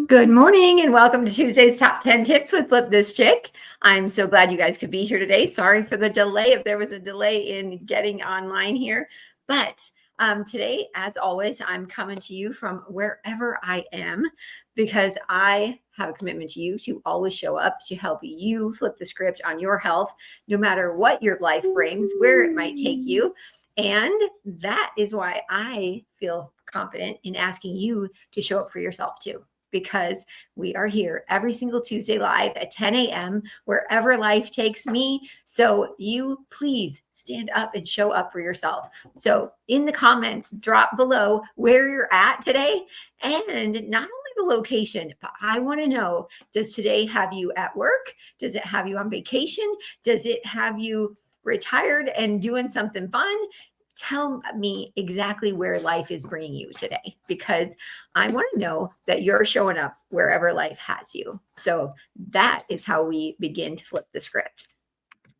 Good morning and welcome to Tuesday's Top 10 Tips with Flip This Chick. I'm so glad you guys could be here today. Sorry for the delay if there was a delay in getting online here. But today, as always, I'm coming to you from wherever I am because I have a commitment to you to always show up to help you flip the script on your health, no matter what your life brings, where it might take you. And that is why I feel confident in asking you to show up for yourself too, because we are here every single Tuesday live at 10 a.m. wherever life takes me. So you please stand up and show up for yourself. So in the comments, drop below where you're at today and not only the location, but I want to know, does today have you at work? Does it have you on vacation? Does it have you retired and doing something fun? Tell me exactly where life is bringing you today, because I want to know that you're showing up wherever life has you. So that is how we begin to flip the script.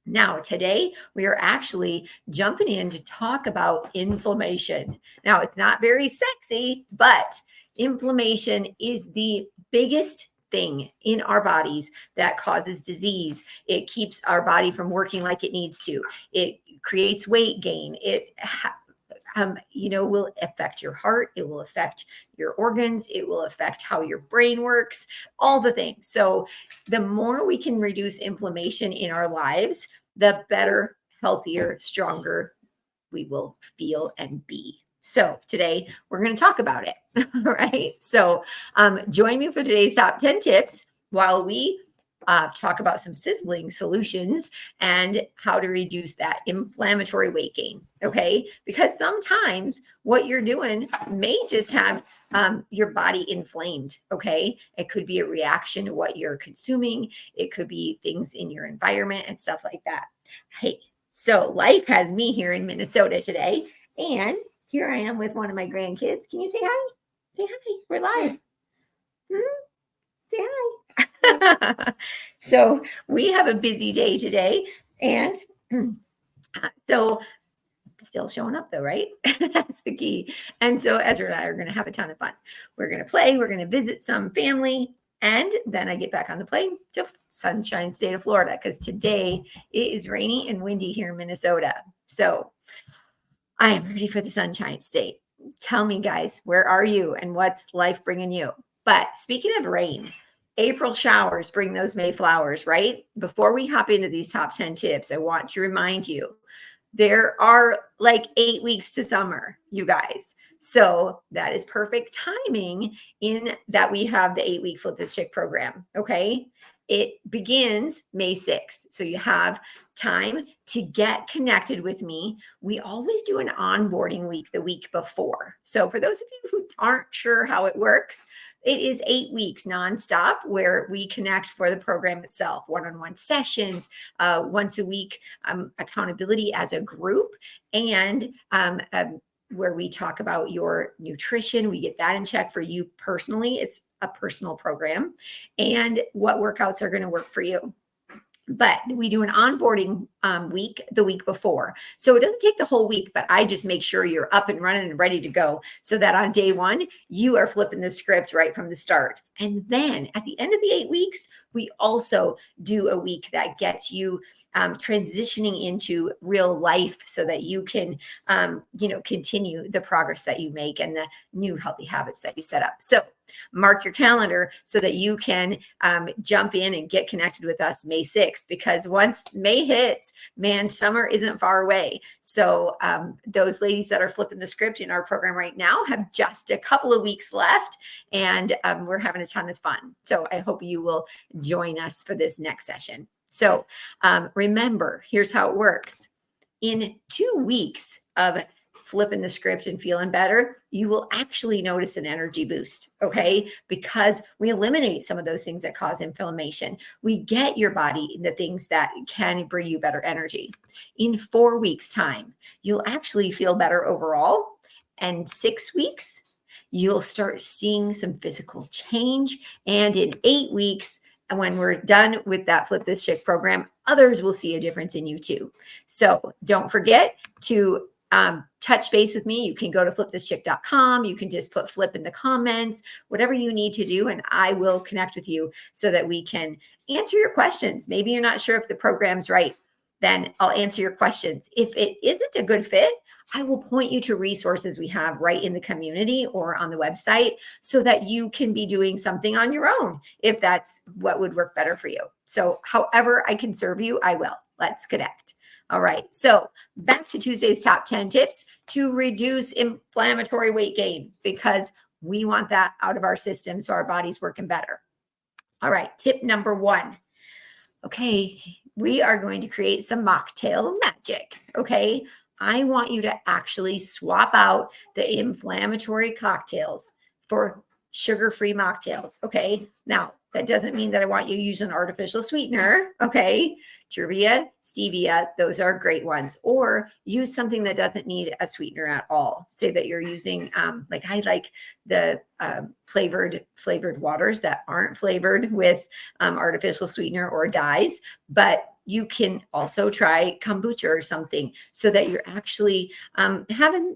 Now, today we are actually jumping in to talk about inflammation. Now, it's not very sexy, but inflammation is the biggest thing in our bodies that causes disease. It keeps our body from working like it needs to. It creates weight gain. It will affect your heart. It will affect your organs. It will affect how your brain works, all the things. So the more we can reduce inflammation in our lives, the better, healthier, stronger we will feel and be. So today we're going to talk about it. All right. So join me for today's top 10 tips while we talk about some sizzling solutions and how to reduce that inflammatory weight gain. Okay. Because sometimes what you're doing may just have your body inflamed. Okay. It could be a reaction to what you're consuming. It could be things in your environment and stuff like that. Hey, so life has me here in Minnesota today, and here I am with one of my grandkids. Can you say hi? Say hi. We're live. Say hi. So we have a busy day today, and so still showing up though, right? That's the key. And so Ezra and I are going to have a ton of fun. We're going to play. We're going to visit some family. And then I get back on the plane to Sunshine State of Florida, because today it is rainy and windy here in Minnesota. So I am ready for the Sunshine State. Tell me, guys, where are you and what's life bringing you? But speaking of rain, April showers bring those May flowers, right? Before we hop into these top 10 tips, I want to remind you, there are like 8 weeks to summer, you guys. So that is perfect timing in that we have the 8-week Flip This Chick program. Okay. It begins May 6th. So you have time to get connected with me. We always do an onboarding week the week before. So for those of you who aren't sure how it works, it is 8 weeks nonstop where we connect for the program itself, one-on-one sessions, once a week, accountability as a group, and where we talk about your nutrition. We get that in check for you personally. It's a personal program, and what workouts are going to work for you. But we do an onboarding week the week before. So it doesn't take the whole week, but I just make sure you're up and running and ready to go so that on day one, you are flipping the script right from the start. And then at the end of the 8 weeks, we also do a week that gets you transitioning into real life so that you can, continue the progress that you make and the new healthy habits that you set up. So mark your calendar so that you can jump in and get connected with us May 6th, because once May hits, man, summer isn't far away. So those ladies that are flipping the script in our program right now have just a couple of weeks left, and we're having a ton of fun. So I hope you will join us for this next session. So remember, here's how it works. In 2 weeks of flipping the script and feeling better, you will actually notice an energy boost, okay? Because we eliminate some of those things that cause inflammation. We get your body the things that can bring you better energy. In 4 weeks' time, you'll actually feel better overall. And 6 weeks, you'll start seeing some physical change. And in 8 weeks, and when we're done with that Flip This Chick program, others will see a difference in you too. So don't forget to touch base with me, you can go to flipthischick.com. You can just put flip in the comments, whatever you need to do, and I will connect with you so that we can answer your questions. Maybe you're not sure if the program's right, then I'll answer your questions. If it isn't a good fit, I will point you to resources we have right in the community or on the website so that you can be doing something on your own if that's what would work better for you. So however I can serve you, I will. Let's connect. All right. So back to Tuesday's top 10 tips to reduce inflammatory weight gain, because we want that out of our system so our body's working better. All right. Tip number 1. Okay. We are going to create some mocktail magic. Okay. I want you to actually swap out the inflammatory cocktails for sugar-free mocktails. Okay. Now, that doesn't mean that I want you to use an artificial sweetener. Okay. Truvia, stevia, those are great ones. Or use something that doesn't need a sweetener at all. Say that you're using, like I like the flavored waters that aren't flavored with artificial sweetener or dyes, but you can also try kombucha or something so that you're actually having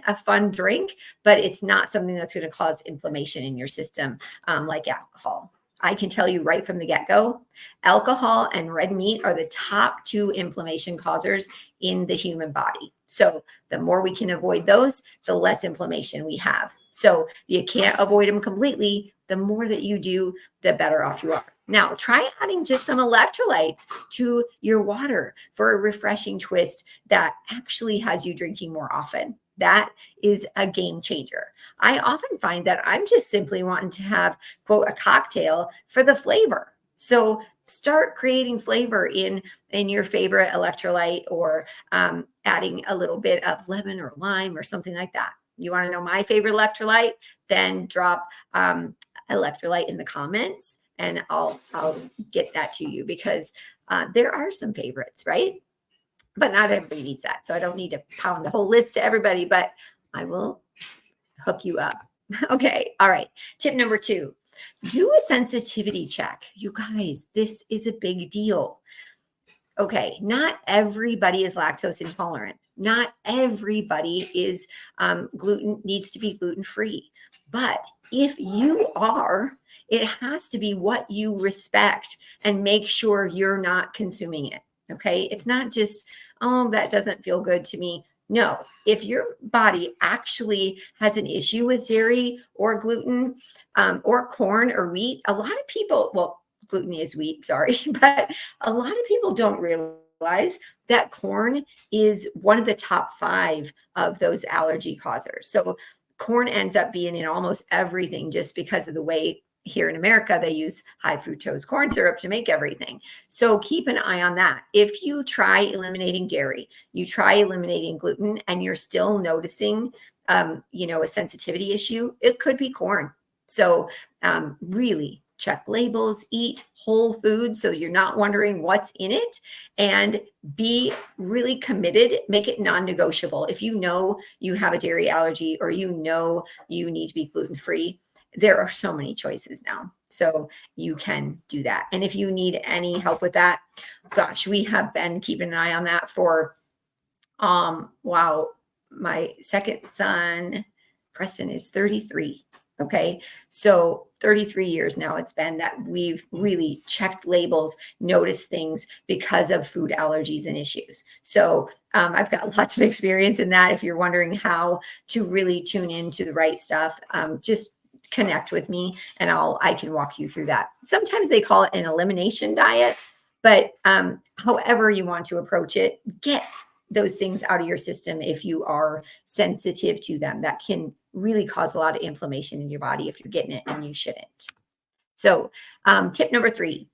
a fun drink, but it's not something that's going to cause inflammation in your system like alcohol. I can tell you right from the get-go, alcohol and red meat are the top 2 inflammation causers in the human body. So the more we can avoid those, the less inflammation we have. So you can't avoid them completely. The more that you do, the better off you are. Now, try adding just some electrolytes to your water for a refreshing twist that actually has you drinking more often. That is a game changer. I often find that I'm just simply wanting to have, quote, a cocktail for the flavor. So start creating flavor in your favorite electrolyte, or adding a little bit of lemon or lime or something like that. You want to know my favorite electrolyte? Then drop electrolyte in the comments and I'll get that to you, because there are some favorites, right? But not everybody needs that. So I don't need to pound the whole list to everybody, but I will hook you up. Okay. All right. Tip number 2, do a sensitivity check. You guys, this is a big deal. Okay. Not everybody is lactose intolerant. Not everybody is needs to be gluten-free. But if you are, it has to be what you respect and make sure you're not consuming it. Okay. It's not just, oh, that doesn't feel good to me. No, if your body actually has an issue with dairy or gluten or corn or wheat, a lot of people, well, gluten is wheat, sorry, but a lot of people don't realize that corn is one of the top 5 of those allergy causers. So corn ends up being in almost everything just because of the way here in America, they use high fructose corn syrup to make everything. So keep an eye on that. If you try eliminating dairy, you try eliminating gluten, and you're still noticing, a sensitivity issue, it could be corn. So really check labels, eat whole foods so you're not wondering what's in it, and be really committed. Make it non-negotiable. If you know you have a dairy allergy or you know you need to be gluten-free, there are so many choices now. So you can do that. And if you need any help with that, gosh, we have been keeping an eye on that for, wow, my second son, Preston, is 33. Okay. So 33 years now it's been that we've really checked labels, noticed things because of food allergies and issues. So I've got lots of experience in that. If you're wondering how to really tune into the right stuff, just connect with me and I can walk you through that. Sometimes they call it an elimination diet, but however you want to approach it, get those things out of your system if you are sensitive to them. That can really cause a lot of inflammation in your body if you're getting it and you shouldn't. So tip number 3,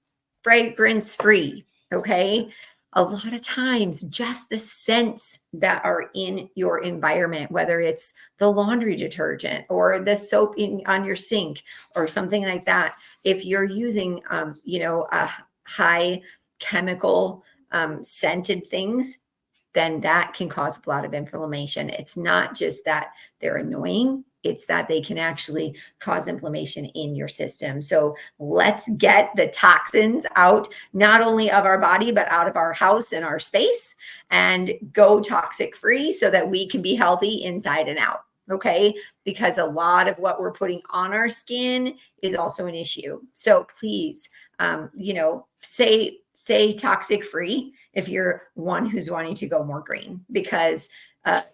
fragrance free. Okay. A lot of times just the scents that are in your environment, whether it's the laundry detergent or the soap on your sink or something like that, if you're using, a high chemical scented things, then that can cause a lot of inflammation. It's not just that they're annoying. It's that they can actually cause inflammation in your system. So let's get the toxins out, not only of our body, but out of our house and our space, and go toxic free so that we can be healthy inside and out. Okay. Because a lot of what we're putting on our skin is also an issue. So please, say toxic free if you're one who's wanting to go more green, because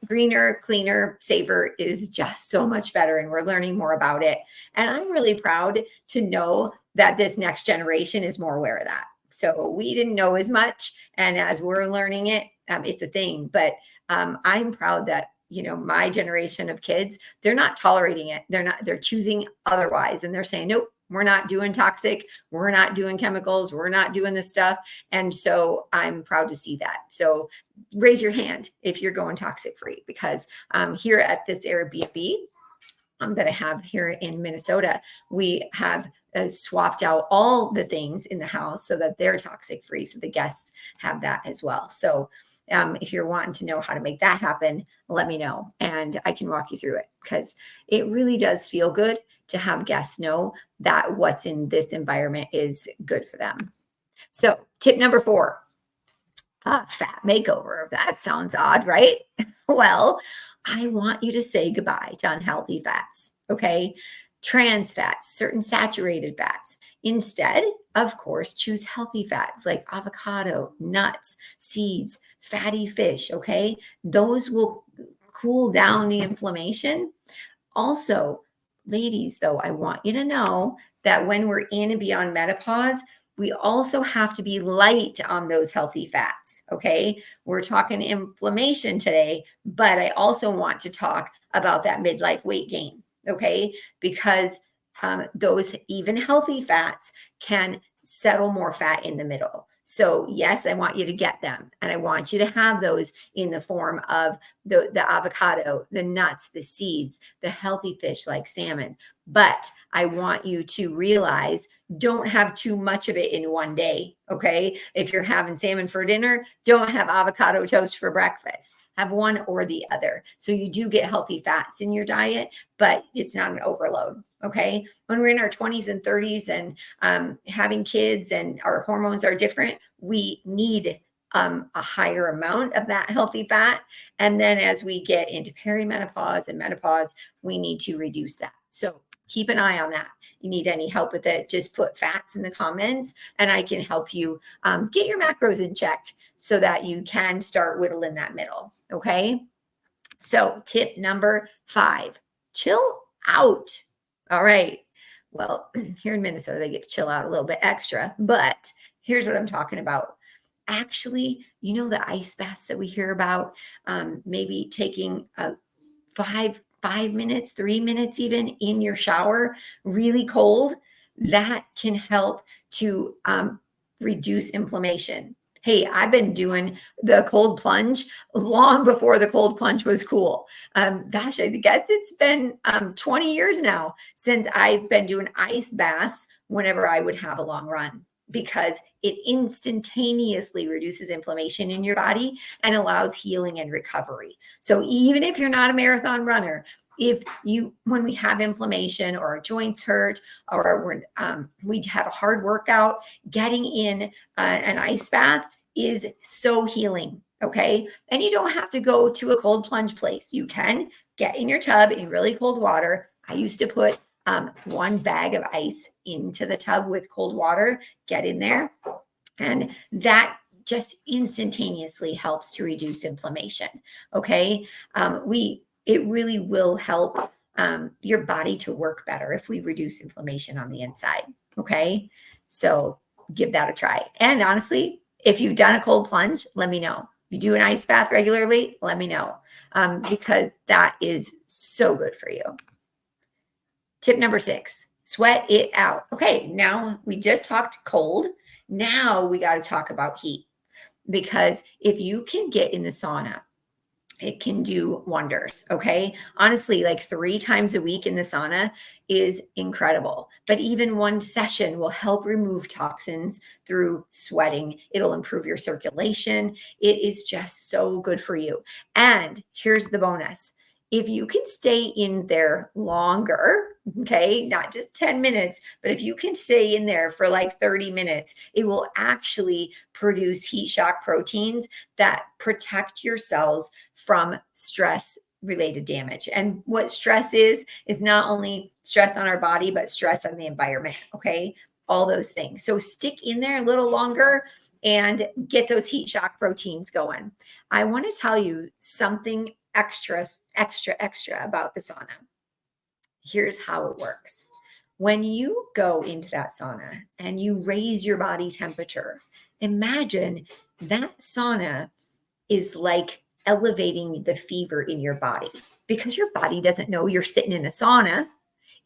greener, cleaner, safer is just so much better. And we're learning more about it. And I'm really proud to know that this next generation is more aware of that. So we didn't know as much. And as we're learning it, it's a thing. But I'm proud that, my generation of kids, they're not tolerating it. They're choosing otherwise. And they're saying, nope, we're not doing toxic. We're not doing chemicals. We're not doing this stuff. And so I'm proud to see that. So raise your hand if you're going toxic free, because here at this Airbnb that I have here in Minnesota, we have swapped out all the things in the house so that they're toxic free. So the guests have that as well. So if you're wanting to know how to make that happen, let me know and I can walk you through it, because it really does feel good to have guests know that what's in this environment is good for them. So tip number 4, fat makeover. That sounds odd, right? Well, I want you to say goodbye to unhealthy fats, okay? Trans fats, certain saturated fats. Instead, of course, choose healthy fats like avocado, nuts, seeds, fatty fish, okay? Those will cool down the inflammation. Also, ladies, though, I want you to know that when we're in and beyond menopause, we also have to be light on those healthy fats, okay? We're talking inflammation today, but I also want to talk about that midlife weight gain, okay? Because those even healthy fats can settle more fat in the middle. So yes, I want you to get them. And I want you to have those in the form of the avocado, the nuts, the seeds, the healthy fish like salmon. But I want you to realize, don't have too much of it in one day, okay? If you're having salmon for dinner, don't have avocado toast for breakfast. Have one or the other. So you do get healthy fats in your diet, but it's not an overload, okay? When we're in our 20s and 30s and having kids and our hormones are different, we need a higher amount of that healthy fat. And then as we get into perimenopause and menopause, we need to reduce that. So keep an eye on that. You need any help with it, just put fats in the comments and I can help you get your macros in check so that you can start whittling that middle, okay? So tip number 5, chill out. All right. Well, here in Minnesota, they get to chill out a little bit extra, but here's what I'm talking about. Actually, the ice baths that we hear about, maybe taking a 5 minutes, 3 minutes even in your shower, really cold, that can help to reduce inflammation. Hey, I've been doing the cold plunge long before the cold plunge was cool. Gosh, I guess it's been 20 years now since I've been doing ice baths whenever I would have a long run, because it instantaneously reduces inflammation in your body and allows healing and recovery. So even if you're not a marathon runner, when we have inflammation or our joints hurt or we have a hard workout, getting in an ice bath is so healing, okay? And you don't have to go to a cold plunge place. You can get in your tub in really cold water. I used to put 1 bag of ice into the tub with cold water, get in there, and that just instantaneously helps to reduce inflammation, okay? It really will help your body to work better if we reduce inflammation on the inside, okay? So give that a try. And honestly, if you've done a cold plunge, let me know. If you do an ice bath regularly, let me know, because that is so good for you. Tip number 6, sweat it out. Okay, now we just talked cold. Now we got to talk about heat, because if you can get in the sauna, it can do wonders, okay? Honestly, like 3 times a week in the sauna is incredible. But even 1 session will help remove toxins through sweating. It'll improve your circulation. It is just so good for you. And here's the bonus. If you can stay in there longer, okay, not just 10 minutes, but if you can stay in there for like 30 minutes, it will actually produce heat shock proteins that protect your cells from stress related damage. And what stress is not only stress on our body, but stress on the environment. Okay. All those things. So stick in there a little longer and get those heat shock proteins going. I want to tell you something extra about the sauna. Here's how it works. When you go into that sauna and you raise your body temperature, imagine that sauna is like elevating the fever in your body, because your body doesn't know you're sitting in a sauna.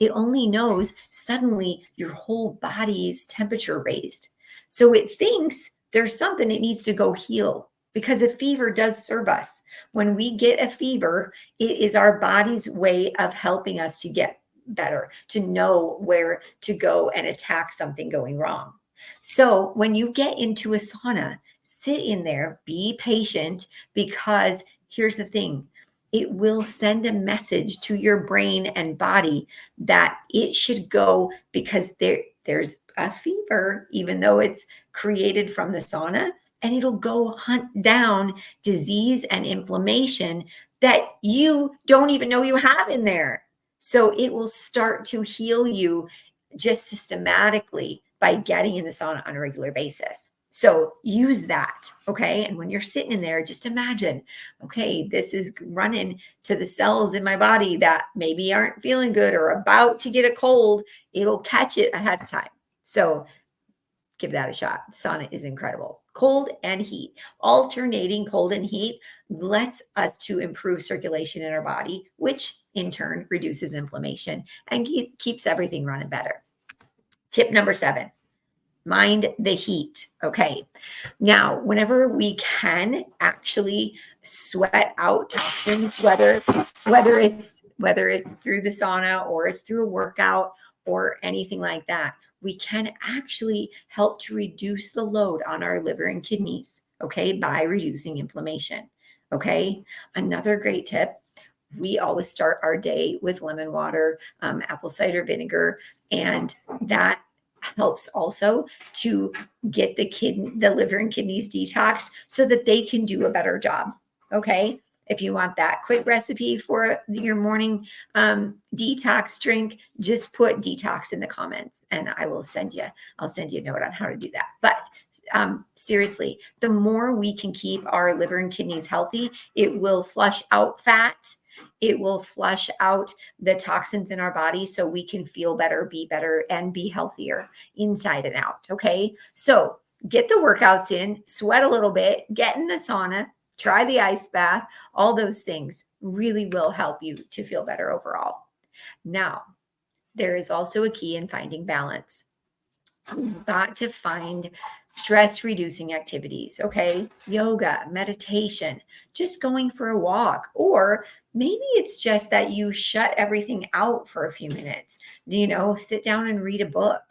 It only knows suddenly your whole body's temperature raised. So it thinks there's something it needs to go heal, because a fever does serve us. When we get a fever, it is our body's way of helping us to get better, to know where to go and attack something going wrong. So when you get into a sauna, sit in there, be patient, because here's the thing. It will send a message to your brain and body that it should go, because there's a fever, even though it's created from the sauna, and it'll go hunt down disease and inflammation that you don't even know you have in there. So it will start to heal you just systematically by getting in the sauna on a regular basis. So use that, okay? And when you're sitting in there, just imagine, okay, this is running to the cells in my body that maybe aren't feeling good or about to get a cold. It'll catch it ahead of time. So give that a shot. Sauna is incredible. Cold and heat, alternating cold and heat lets us to improve circulation in our body, which in turn reduces inflammation and keeps everything running better. Tip number 7. Mind the heat. Okay. Now, whenever we can actually sweat out toxins, whether it's through the sauna or it's through a workout or anything like that, we can actually help to reduce the load on our liver and kidneys, okay, by reducing inflammation. Okay. Another great tip. We always start our day with lemon water, apple cider vinegar, and that helps also to get the liver and kidneys detoxed so that they can do a better job. Okay. If you want that quick recipe for your morning detox drink, just put detox in the comments and I'll send you a note on how to do that. But seriously, the more we can keep our liver and kidneys healthy, it will flush out fat. It will flush out the toxins in our body so we can feel better, and be healthier inside and out. Okay. So get the workouts in, sweat a little bit, get in the sauna, try the ice bath. All those things really will help you to feel better overall. Now, there is also a key in finding balance. You've got to find stress reducing activities. Okay. Yoga, meditation, just going for a walk, or maybe it's just that you shut everything out for a few minutes, sit down and read a book.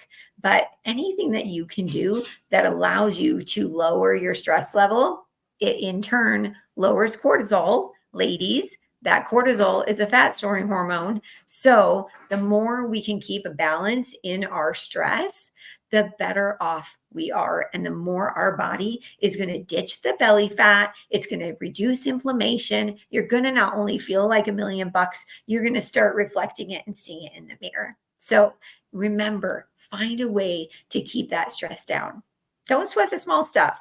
But anything that you can do that allows you to lower your stress level, it in turn lowers cortisol. Ladies, that cortisol is a fat storing hormone. So the more we can keep a balance in our stress, the better off we are. And the more our body is going to ditch the belly fat, it's going to reduce inflammation. You're going to not only feel like $1,000,000, you're going to start reflecting it and seeing it in the mirror. So remember, find a way to keep that stress down. Don't sweat the small stuff.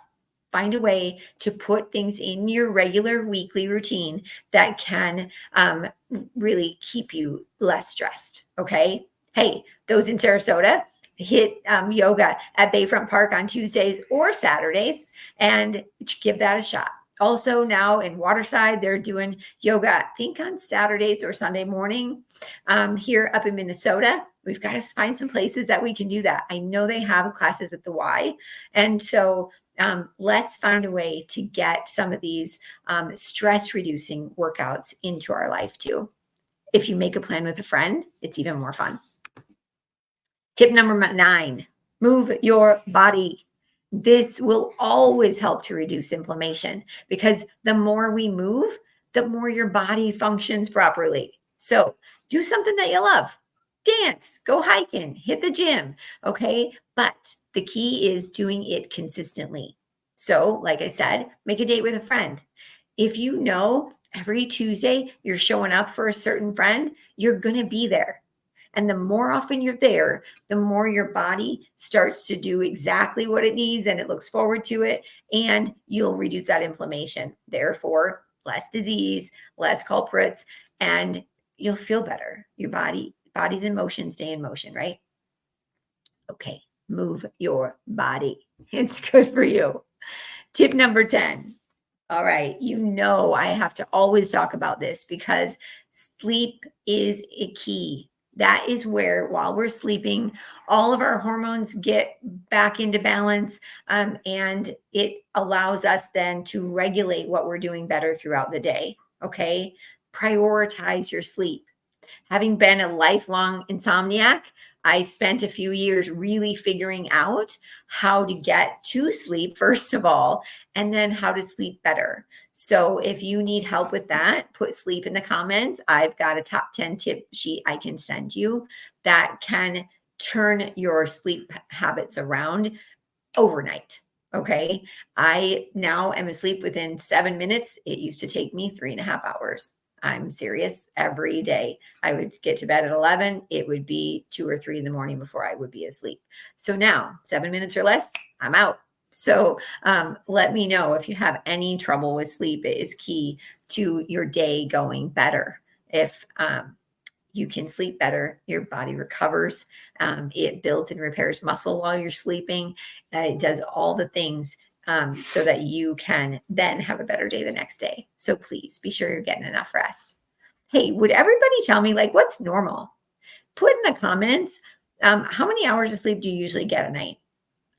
Find a way to put things in your regular weekly routine that can really keep you less stressed. Okay. Hey, those in Sarasota, hit yoga at Bayfront Park on Tuesdays or Saturdays and give that a shot. Also now in Waterside, they're doing yoga, I think on Saturdays or Sunday morning. Here up in Minnesota, we've got to find some places that we can do that. I know they have classes at the Y. And so let's find a way to get some of these stress reducing workouts into our life too. If you make a plan with a friend, it's even more fun. Tip number 9, move your body. This will always help to reduce inflammation, because the more we move, the more your body functions properly. So do something that you love. Dance, go hiking, hit the gym, okay? But the key is doing it consistently. So, like I said, make a date with a friend. If you know every Tuesday you're showing up for a certain friend, you're going to be there. And the more often you're there, the more your body starts to do exactly what it needs and it looks forward to it. And you'll reduce that inflammation. Therefore, less disease, less culprits, and you'll feel better. Your body's in motion, stay in motion, right? Okay, move your body. It's good for you. Tip number 10. All right. You know, I have to always talk about this because sleep is a key. That is where, while we're sleeping, all of our hormones get back into balance. And it allows us then to regulate what we're doing better throughout the day. Okay. Prioritize your sleep. Having been a lifelong insomniac, I spent a few years really figuring out how to get to sleep, first of all, and then how to sleep better. So if you need help with that, put sleep in the comments. I've got a top 10 tip sheet I can send you that can turn your sleep habits around overnight. Okay. I now am asleep within 7 minutes. It used to take me 3.5 hours. I'm serious. Every day I would get to bed at 11. It would be 2 or 3 in the morning before I would be asleep. So now 7 minutes or less, I'm out. So let me know if you have any trouble with sleep. It is key to your day going better. If you can sleep better, your body recovers. It builds and repairs muscle while you're sleeping. It does all the things so that you can then have a better day the next day. So please be sure you're getting enough rest. Hey, would everybody tell me, like, what's normal? Put in the comments, how many hours of sleep do you usually get a night?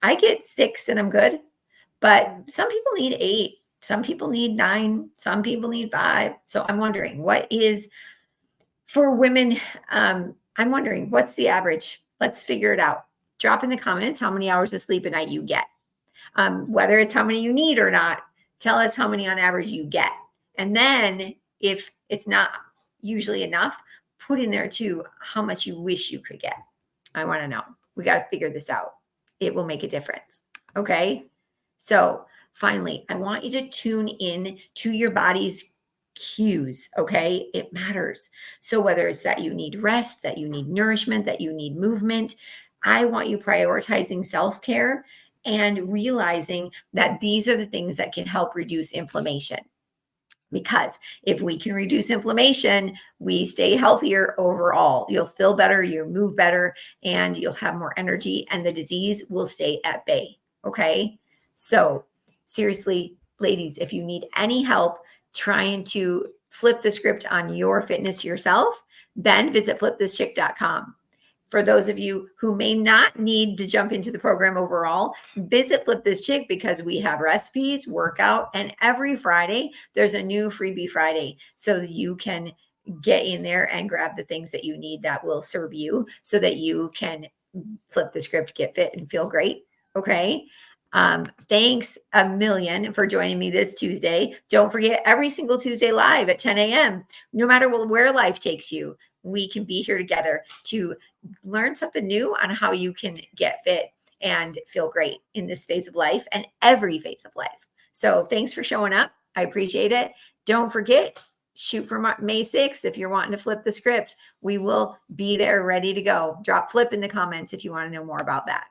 I get 6 and I'm good, but some people need 8. Some people need 9. Some people need 5. So I'm wondering, what is for women? I'm wondering, what's the average? Let's figure it out. Drop in the comments how many hours of sleep a night you get. Whether it's how many you need or not, tell us how many on average you get. And then if it's not usually enough, put in there too how much you wish you could get. I want to know. We got to figure this out. It will make a difference. Okay. So finally, I want you to tune in to your body's cues. Okay. It matters. So whether it's that you need rest, that you need nourishment, that you need movement, I want you prioritizing self-care and realizing that these are the things that can help reduce inflammation. Because if we can reduce inflammation, we stay healthier overall. You'll feel better, you'll move better, and you'll have more energy, and the disease will stay at bay. Okay. So, seriously, ladies, if you need any help trying to flip the script on your fitness yourself, then visit flipthischick.com. For those of you who may not need to jump into the program overall, visit Flip This Chick because we have recipes, workout, and every Friday there's a new freebie Friday. So you can get in there and grab the things that you need that will serve you so that you can flip the script, get fit, and feel great. Okay. Thanks a million for joining me this Tuesday. Don't forget, every single Tuesday live at 10 a.m. No matter where life takes you, we can be here together to learn something new on how you can get fit and feel great in this phase of life and every phase of life. So thanks for showing up. I appreciate it. Don't forget, shoot for May 6th if you're wanting to flip the script. We will be there ready to go. Drop flip in the comments if you want to know more about that.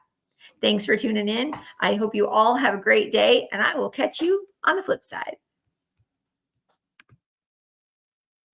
Thanks for tuning in. I hope you all have a great day, and I will catch you on the flip side.